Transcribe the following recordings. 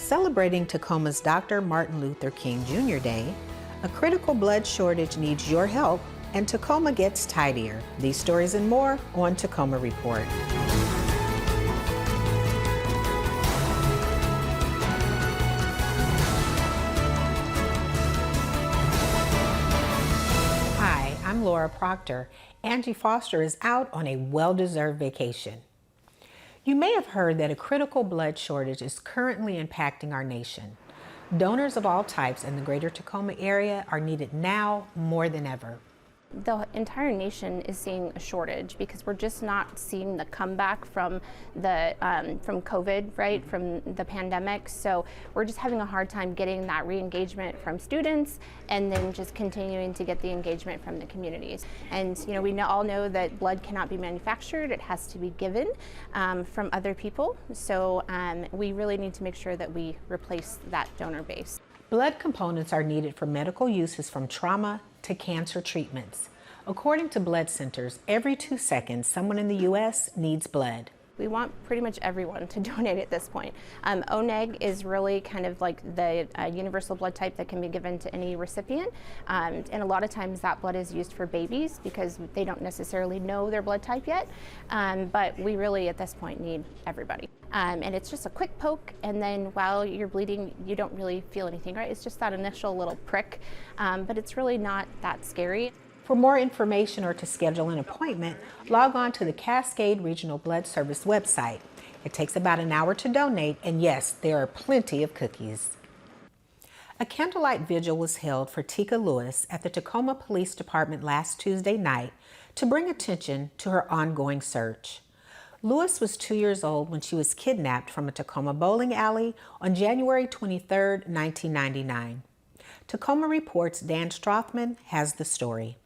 Celebrating Tacoma's Dr. Martin Luther King Jr. Day, a critical blood shortage needs your help, and Tacoma gets tidier. These stories and more on Tacoma Report. Hi, I'm Laura Proctor. Angie Foster is out on a well-deserved vacation. You may have heard that a critical blood shortage is currently impacting our nation. Donors of all types in the greater Tacoma area are needed now more than ever. The entire nation is seeing a shortage because we're just not seeing the comeback from from COVID, right, from the pandemic. So we're just having a hard time getting that re-engagement from students, and then just continuing to get the engagement from the communities. And we all know that blood cannot be manufactured; it has to be given from other people. So we really need to make sure that we replace that donor base. Blood components are needed for medical uses, from trauma to cancer treatments. According to blood centers, every 2 seconds, someone in the U.S. needs blood. We want pretty much everyone to donate at this point. O-neg is really kind of like the universal blood type that can be given to any recipient. And a lot of times that blood is used for babies because they don't necessarily know their blood type yet. But we really, at this point, need everybody. And it's just a quick poke, and then while you're bleeding, you don't really feel anything, right? It's just that initial little prick, but it's really not that scary. For more information or to schedule an appointment, log on to the Cascade Regional Blood Service website. It takes about an hour to donate, and yes, there are plenty of cookies. A candlelight vigil was held for Teekah Lewis at the Tacoma Police Department last Tuesday night to bring attention to her ongoing search. Lewis was 2 years old when she was kidnapped from a Tacoma bowling alley on January 23, 1999. Tacoma Report's Dan Strothman has the story.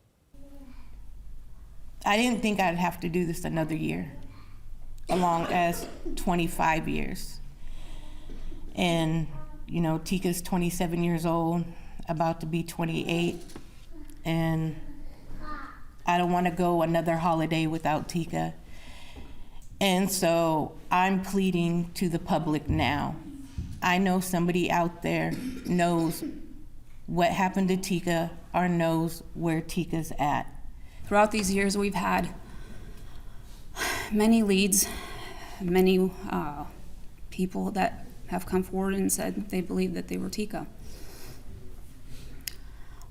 I didn't think I'd have to do this another year, along as 25 years. And, Teekah's 27 years old, about to be 28, and I don't want to go another holiday without Teekah. And so I'm pleading to the public now. I know somebody out there knows what happened to Teekah or knows where Teekah's at. Throughout these years, we've had many leads, many people that have come forward and said they believe that they were Teekah.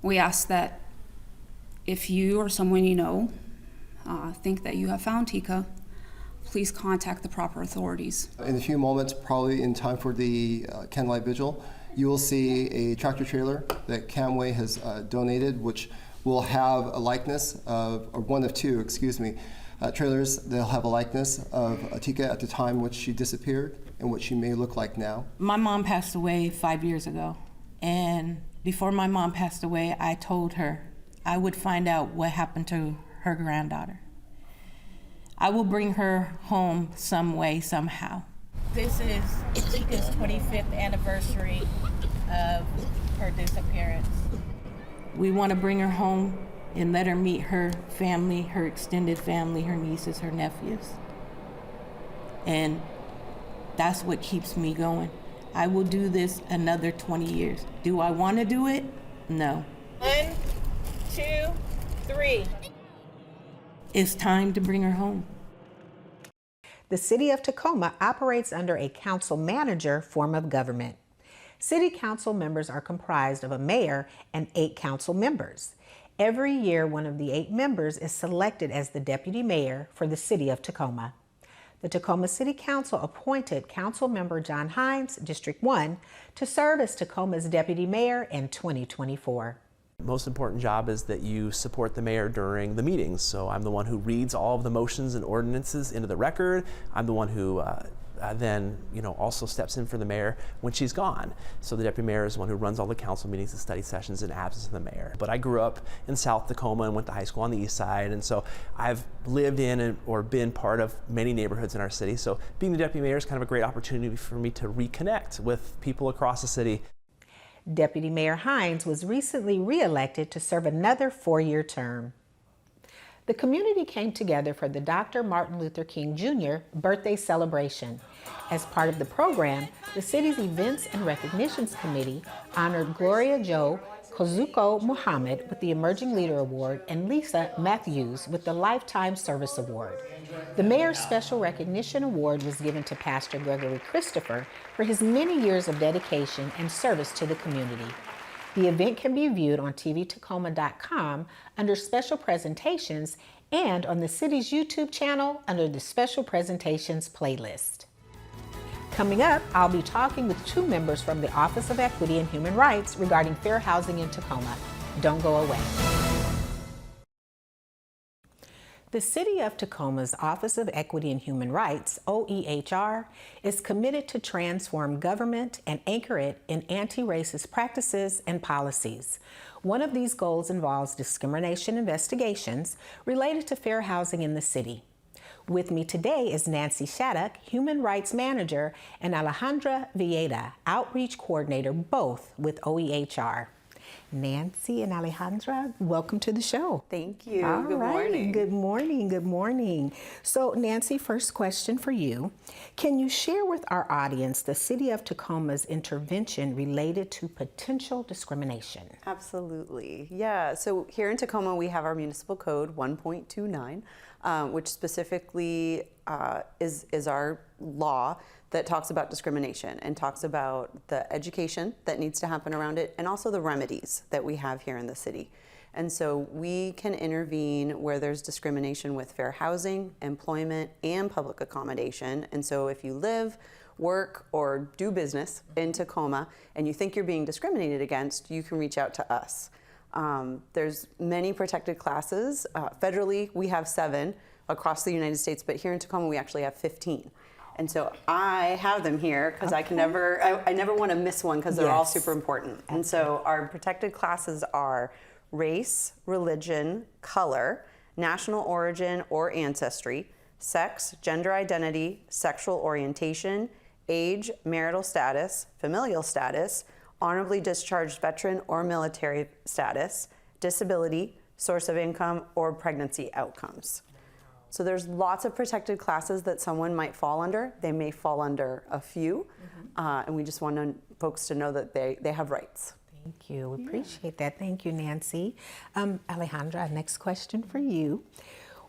We ask that if you or someone you know think that you have found Teekah, please contact the proper authorities. In a few moments, probably in time for the candlelight vigil, you will see a tractor trailer that Camway has donated, which will have a likeness of, or one of two, trailers. They'll have a likeness of Teekah at the time which she disappeared and what she may look like now. My mom passed away 5 years ago, and before my mom passed away, I told her I would find out what happened to her granddaughter. I will bring her home some way, somehow. This is Teekah's 25th anniversary of her disappearance. We want to bring her home and let her meet her family, her extended family, her nieces, her nephews. And that's what keeps me going. I will do this another 20 years. Do I want to do it? No. 1, 2, 3. It's time to bring her home. The City of Tacoma operates under a council-manager form of government. City council members are comprised of a mayor and 8 council members. Every year, one of the 8 members is selected as the deputy mayor for the City of Tacoma. The Tacoma City Council appointed Council Member John Hines, District 1, to serve as Tacoma's deputy mayor in 2024. Most important job is that you support the mayor during the meetings. So I'm the one who reads all of the motions and ordinances into the record. I'm the one who then also steps in for the mayor when she's gone. So the deputy mayor is the one who runs all the council meetings and study sessions in absence of the mayor. But I grew up in South Tacoma and went to high school on the east side, and so I've lived in or been part of many neighborhoods in our city. So being the deputy mayor is kind of a great opportunity for me to reconnect with people across the city. Deputy Mayor Hines was recently re-elected to serve another 4-year term. the community came together for the Dr. Martin Luther King Jr. birthday celebration. As part of the program, the city's Events and Recognitions Committee honored Gloria Jo Kozuko Muhammad with the Emerging Leader Award and Lisa Matthews with the Lifetime Service Award. The Mayor's Special Recognition Award was given to Pastor Gregory Christopher for his many years of dedication and service to the community. The event can be viewed on tvtacoma.com under Special Presentations and on the city's YouTube channel under the Special Presentations playlist. Coming up, I'll be talking with two members from the Office of Equity and Human Rights regarding fair housing in Tacoma. Don't go away. The City of Tacoma's Office of Equity and Human Rights, OEHR, is committed to transform government and anchor it in anti-racist practices and policies. One of these goals involves discrimination investigations related to fair housing in the city. With me today is Nancy Shattuck, Human Rights Manager, and Alejandra Villeda, Outreach Coordinator, both with OEHR. Nancy and Alejandra, welcome to the show. Thank you. All Good right. morning. Good morning. Good morning. So, Nancy, first question for you. Can you share with our audience the City of Tacoma's intervention related to potential discrimination? Absolutely. Yeah. So here in Tacoma, we have our municipal code 1.29, which specifically is our law that talks about discrimination and talks about the education that needs to happen around it and also the remedies that we have here in the city. And so we can intervene where there's discrimination with fair housing, employment, and public accommodation. And so if you live, work, or do business in Tacoma and you think you're being discriminated against, you can reach out to us. There's many protected classes. Federally, we have 7 across the United States, but here in Tacoma, we actually have 15. And so I have them here because I never want to miss one because they're all super important. And so our protected classes are race, religion, color, national origin or ancestry, sex, gender identity, sexual orientation, age, marital status, familial status, honorably discharged veteran or military status, disability, source of income, or pregnancy outcomes. So there's lots of protected classes that someone might fall under. They may fall under a few, and we just want folks to know that they have rights. Thank you. We appreciate that. Thank you, Nancy. Alejandra, next question for you.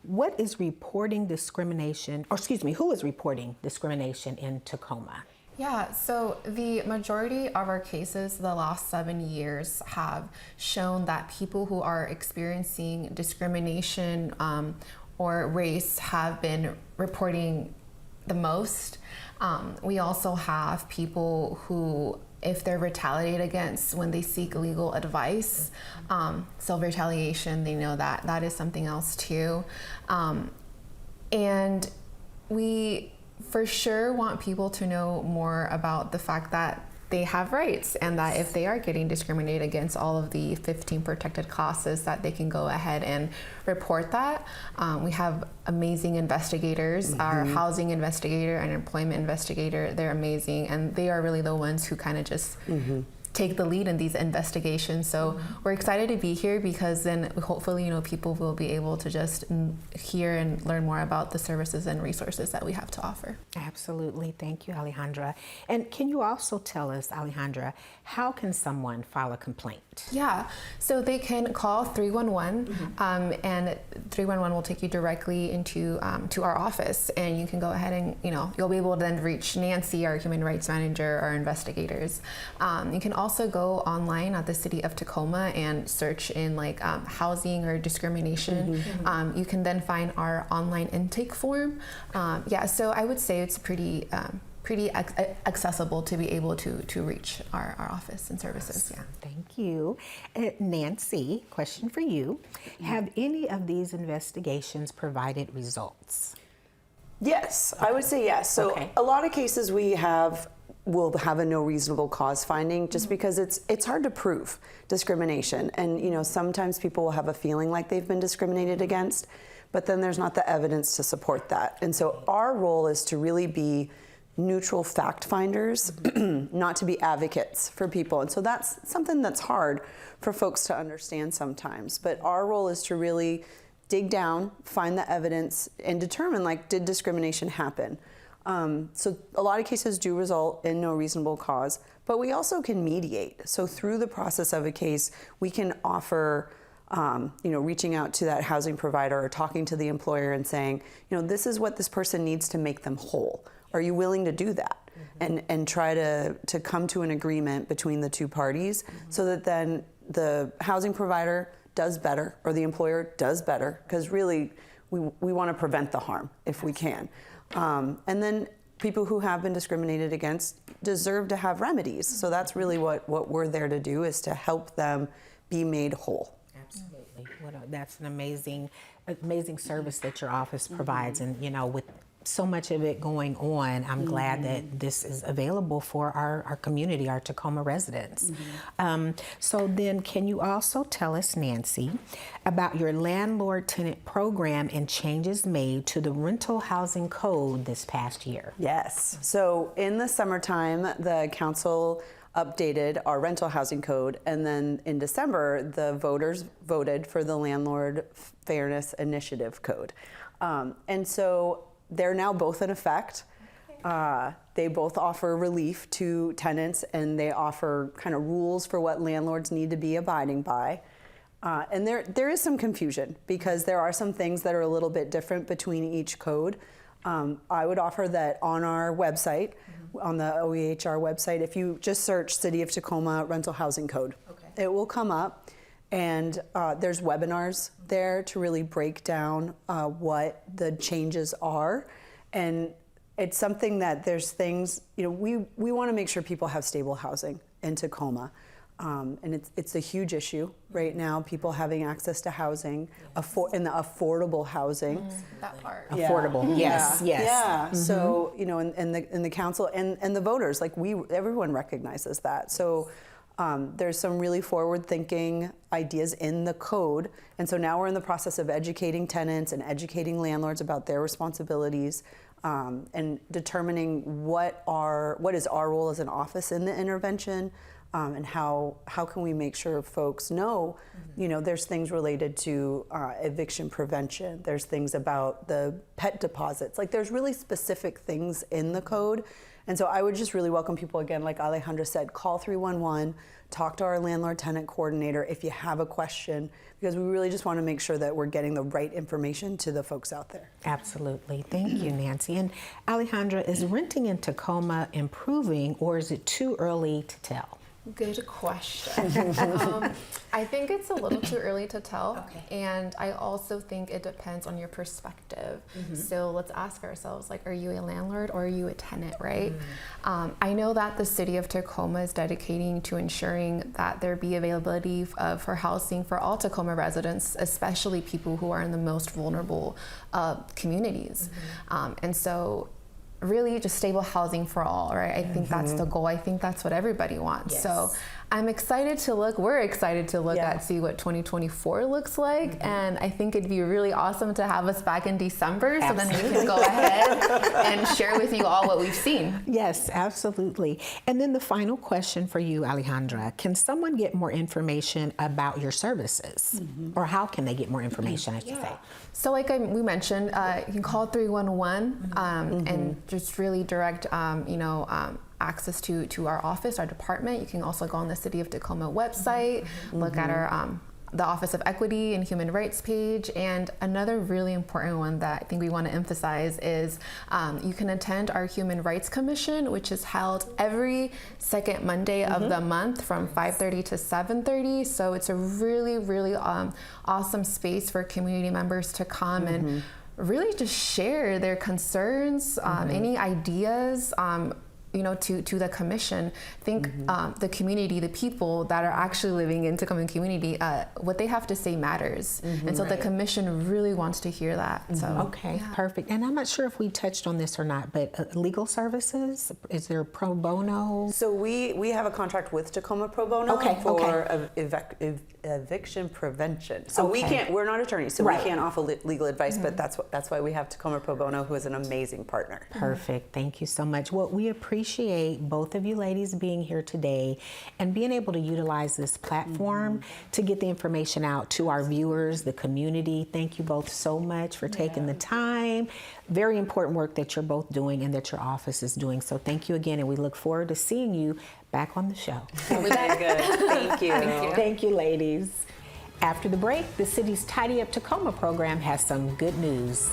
What is reporting discrimination, or excuse me, who is reporting discrimination in Tacoma? Yeah, so the majority of our cases the last 7 years have shown that people who are experiencing discrimination or race have been reporting the most. We also have people who, if they're retaliated against when they seek legal advice, self-retaliation, they know that that is something else too. And we for sure want people to know more about the fact that they have rights and that if they are getting discriminated against all of the 15 protected classes that they can go ahead and report that. We have amazing investigators, our housing investigator and employment investigator, they're amazing and they are really the ones who kind of just take the lead in these investigations. So we're excited to be here because then hopefully, people will be able to just hear and learn more about the services and resources that we have to offer. Absolutely. Thank you, Alejandra. And can you also tell us, Alejandra, how can someone file a complaint? Yeah, so they can call 311 and 311 will take you directly into to our office, and you can go ahead and you'll be able to then reach Nancy, our human rights manager, our investigators. You can also go online at the City of Tacoma and search in housing or discrimination. You can then find our online intake form. So I would say it's pretty accessible to be able to reach our office and services. Yeah. Thank you. Nancy, question for you. Have any of these investigations provided results? Yes, I would say yes. So a lot of cases will have a no reasonable cause finding just because it's hard to prove discrimination. And sometimes people will have a feeling like they've been discriminated against, but then there's not the evidence to support that. And so our role is to really be neutral fact finders, not to be advocates for people. And so that's something that's hard for folks to understand sometimes. But our role is to really dig down, find the evidence, and determine, like, did discrimination happen? So a lot of cases do result in no reasonable cause, but we also can mediate. So through the process of a case, we can offer, reaching out to that housing provider or talking to the employer and saying, this is what this person needs to make them whole. Are you willing to do that? And try to come to an agreement between the two parties so that then the housing provider does better or the employer does better, because really we want to prevent the harm if we can. And then people who have been discriminated against deserve to have remedies. So that's really what we're there to do, is to help them be made whole. Absolutely. That's an amazing service that your office provides. And, with so much of it going on, I'm glad that this is available for our community, our Tacoma residents. So then, can you also tell us, Nancy, about your landlord-tenant program and changes made to the rental housing code this past year? Yes. So in the summertime, the council updated our rental housing code, and then in December, the voters voted for the Landlord Fairness Initiative Code. And so they're now both in effect. They both offer relief to tenants, and they offer kind of rules for what landlords need to be abiding by. And there is some confusion because there are some things that are a little bit different between each code. I would offer that on our website, on the OEHR website, if you just search City of Tacoma Rental Housing Code, it will come up. And there's webinars there to really break down what the changes are. And it's something that there's things, we want to make sure people have stable housing in Tacoma. And it's a huge issue right now, people having access to housing, in the affordable housing. That part. Affordable, yes. Yeah, so, and the council and the voters, everyone recognizes that. So there's some really forward-thinking ideas in the code. And so now we're in the process of educating tenants and educating landlords about their responsibilities, and determining what is our role as an office in the intervention, and how can we make sure folks know, there's things related to eviction prevention. There's things about the pet deposits. There's really specific things in the code. And so I would just really welcome people, again, like Alejandra said, call 311, talk to our landlord-tenant coordinator if you have a question, because we really just want to make sure that we're getting the right information to the folks out there. Absolutely. Thank you, Nancy. And Alejandra, is renting in Tacoma improving, or is it too early to tell? Good question. I think it's a little too early to tell. And I also think it depends on your perspective. So let's ask ourselves, are you a landlord or are you a tenant, right? I know that the city of Tacoma is dedicating to ensuring that there be availability for housing for all Tacoma residents, especially people who are in the most vulnerable communities. And so really just stable housing for all, right? I think that's the goal. I think that's what everybody wants. Yes. So we're excited to look at see what 2024 looks like. And I think it'd be really awesome to have us back in December so then we can go ahead and share with you all what we've seen. Yes, absolutely. And then the final question for you, Alejandra, can someone get more information about your services? Or how can they get more information, I should say? So we mentioned, you can call 311 and just really direct, access to our office, our department. You can also go on the City of Tacoma website, look at our the Office of Equity and Human Rights page. And another really important one that I think we want to emphasize is you can attend our Human Rights Commission, which is held every second Monday of the month from 5:30 to 7:30. So it's a really, really awesome space for community members to come and really just share their concerns, any ideas, to the commission. Think the community, the people that are actually living in Tacoma community, what they have to say matters. And so the commission really wants to hear that. So okay, perfect. And I'm not sure if we touched on this or not, but legal services, is there pro bono? So we have a contract with Tacoma Pro Bono for eviction prevention. So we're not attorneys, so we can't offer legal advice, but that's why we have Tacoma Pro Bono, who is an amazing partner. Perfect. Thank you so much. Well, we appreciate appreciate both of you ladies being here today and being able to utilize this platform to get the information out to our viewers, the community. Thank you both so much for taking the time. Very important work that you're both doing and that your office is doing. So thank you again, and we look forward to seeing you back on the show. Very good. Thank you. Thank you, ladies. After the break, the city's Tidy Up Tacoma program has some good news.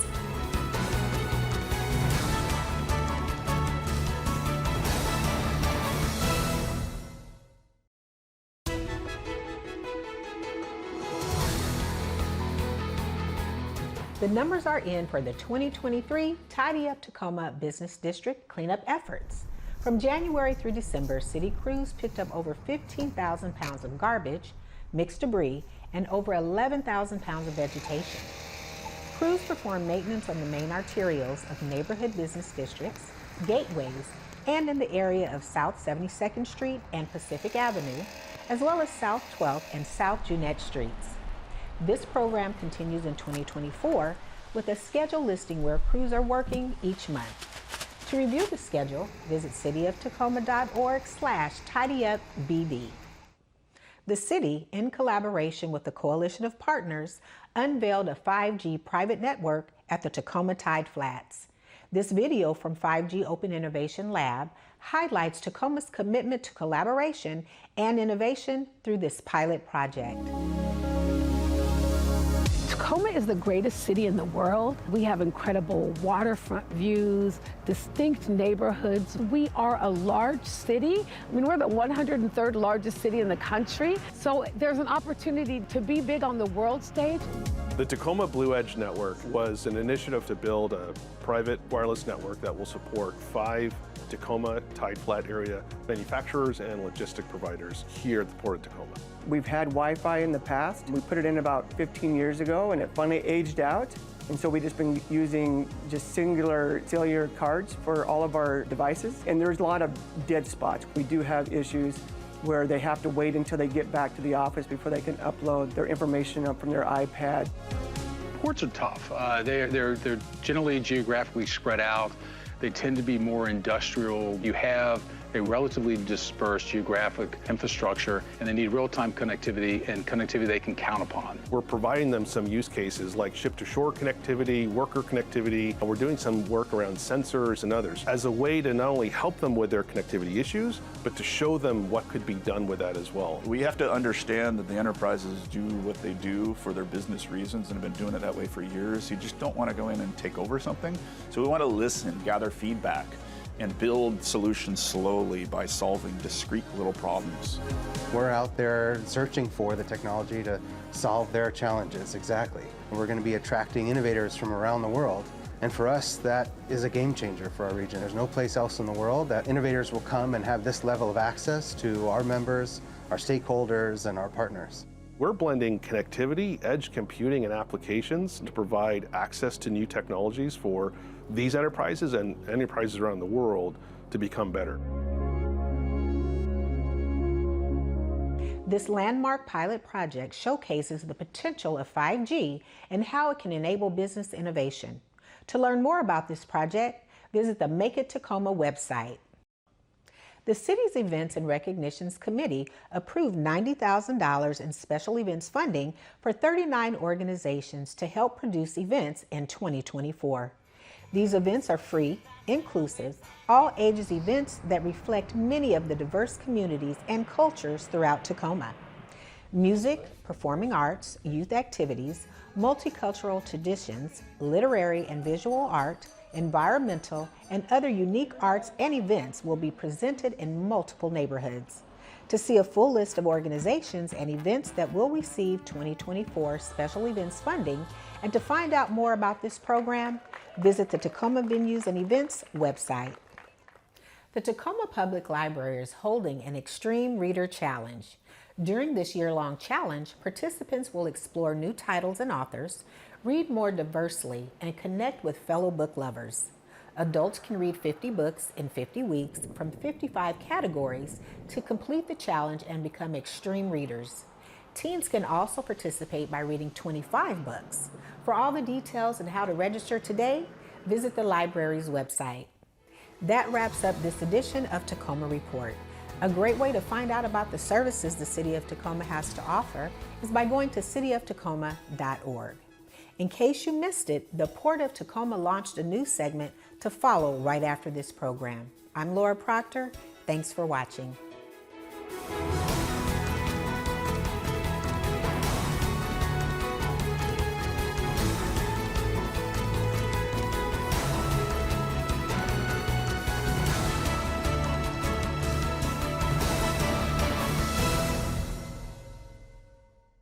The numbers are in for the 2023 Tidy Up Tacoma Business District cleanup efforts. From January through December, city crews picked up over 15,000 pounds of garbage, mixed debris, and over 11,000 pounds of vegetation. Crews performed maintenance on the main arterials of neighborhood business districts, gateways, and in the area of South 72nd Street and Pacific Avenue, as well as South 12th and South Junette Streets. This program continues in 2024 with a schedule listing where crews are working each month. To review the schedule, visit cityoftacoma.org/tidyupbd. The city, in collaboration with the Coalition of Partners, unveiled a 5G private network at the Tacoma Tide Flats. This video from 5G Open Innovation Lab highlights Tacoma's commitment to collaboration and innovation through this pilot project. Tacoma is the greatest city in the world. We have incredible waterfront views, distinct neighborhoods. We are a large city. I mean, we're the 103rd largest city in the country. So there's an opportunity to be big on the world stage. The Tacoma Blue Edge Network was an initiative to build a private wireless network that will support 5 Tacoma Tide Flat area manufacturers and logistic providers here at the Port of Tacoma. We've had Wi-Fi in the past. We put it in about 15 years ago and it finally aged out. And so we've just been using just singular cellular cards for all of our devices. And there's a lot of dead spots. We do have issues where they have to wait until they get back to the office before they can upload their information up from their iPad. Ports are tough. They're generally geographically spread out. They tend to be more industrial. You have a relatively dispersed geographic infrastructure, and they need real-time connectivity and connectivity they can count upon. We're providing them some use cases like ship-to-shore connectivity, worker connectivity. We're doing some work around sensors and others as a way to not only help them with their connectivity issues, but to show them what could be done with that as well. We have to understand that the enterprises do what they do for their business reasons and have been doing it that way for years. You just don't want to go in and take over something. So we want to listen, gather feedback, and build solutions slowly by solving discrete little problems. We're out there searching for the technology to solve their challenges, exactly. We're going to be attracting innovators from around the world. And for us, that is a game changer for our region. There's no place else in the world that innovators will come and have this level of access to our members, our stakeholders, and our partners. We're blending connectivity, edge computing, and applications to provide access to new technologies for these enterprises and enterprises around the world to become better. This landmark pilot project showcases the potential of 5G and how it can enable business innovation. To learn more about this project, visit the Make It Tacoma website. The city's Events and Recognitions Committee approved $90,000 in special events funding for 39 organizations to help produce events in 2024. These events are free, inclusive, all ages events that reflect many of the diverse communities and cultures throughout Tacoma. Music, performing arts, youth activities, multicultural traditions, literary and visual art, environmental, and other unique arts and events will be presented in multiple neighborhoods. To see a full list of organizations and events that will receive 2024 special events funding, and to find out more about this program, visit the Tacoma Venues and Events website. The Tacoma Public Library is holding an Extreme Reader Challenge. During this year-long challenge, participants will explore new titles and authors, read more diversely, and connect with fellow book lovers. Adults can read 50 books in 50 weeks from 55 categories to complete the challenge and become extreme readers. Teens can also participate by reading 25 books. For all the details and how to register today, visit the library's website. That wraps up this edition of Tacoma Report. A great way to find out about the services the City of Tacoma has to offer is by going to cityoftacoma.org. In case you missed it, the Port of Tacoma launched a new segment to follow right after this program. I'm Laura Proctor. Thanks for watching.